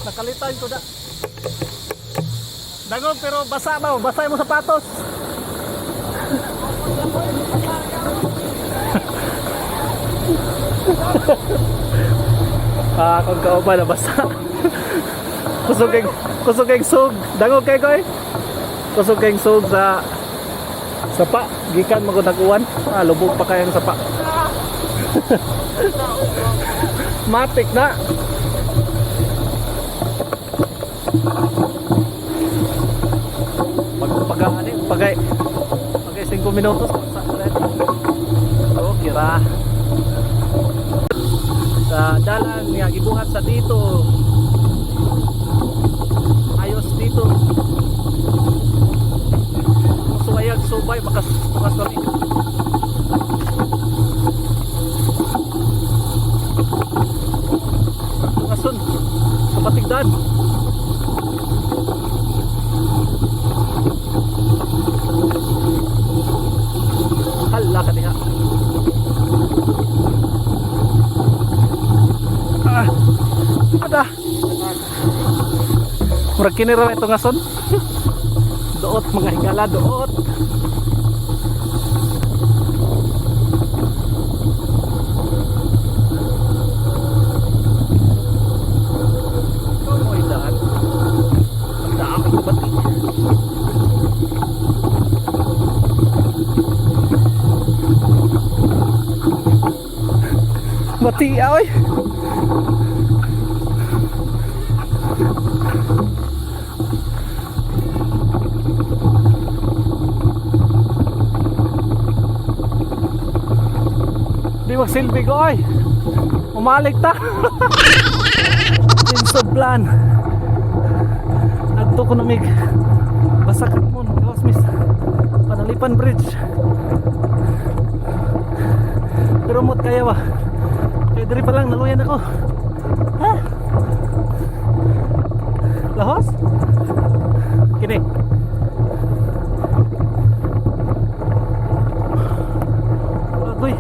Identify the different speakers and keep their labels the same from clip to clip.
Speaker 1: Nakalitan ko na. Dagog pero basa ba? Basa mo sapatos. Kung kauban na basa. Kusog kay sug. Dagog kay koy. Kusog kay sug sa sapa. Gikan mo ko nag-uwan. Lubog pa kayang sapa. Matik na. Pagay 5 minutos kira sa dalan nga gibuhat sa dito ayos dito suwayag subay bakas kami ngason sa Batigdan. Hala ka diha. Ada. Murag kini ra ito ngason. Doot mga higala, doot. Kamoy daan. Ang dami ko bati. Bati oy. Di magsilbi ko oy. Umalik ta. Insublan. Adto ko namig. Basakat mo gawas miss. Panalipan bridge. Pero mot kaya ba? Kaya diri pa lang naluyan ako. Ha? Lahos? Kini. Agoy.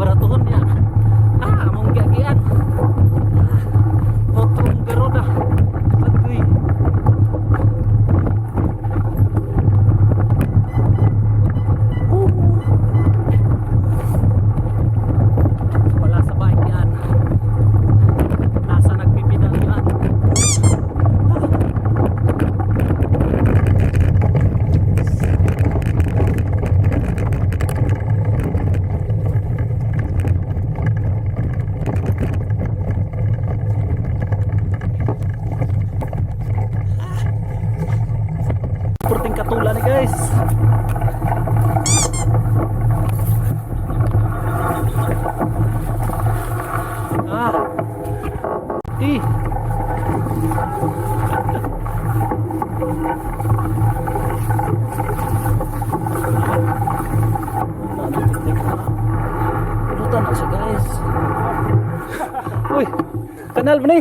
Speaker 1: baratuhon niya. Among giagian. Otong peroda. Agoy. Wala sa bike yan. Nasa nagpipidal yan. Perting katulan nih guys. Ih. Lutan na siya guys. Uy, kanal ba ni?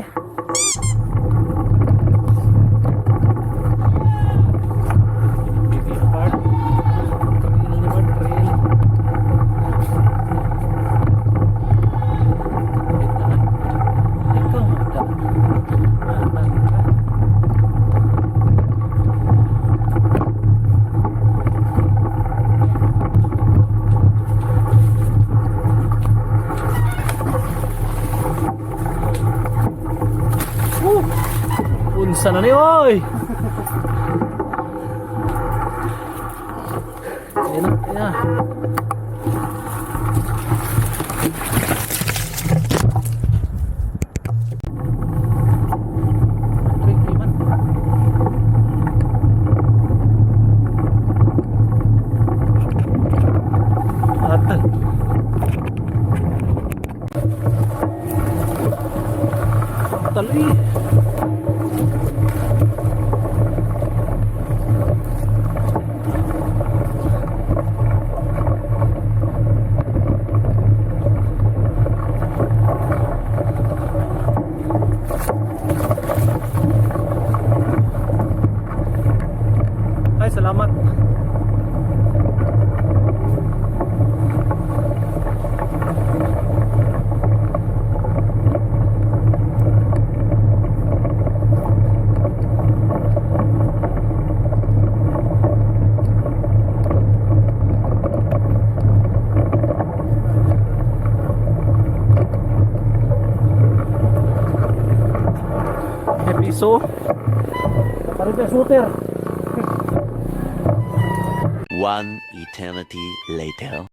Speaker 1: Unsa na ni oy. Ayan na, ayan. Tricky man. Atal. Atal eh. Ay, salamat. Piso. Parang ka shooter.
Speaker 2: One eternity later.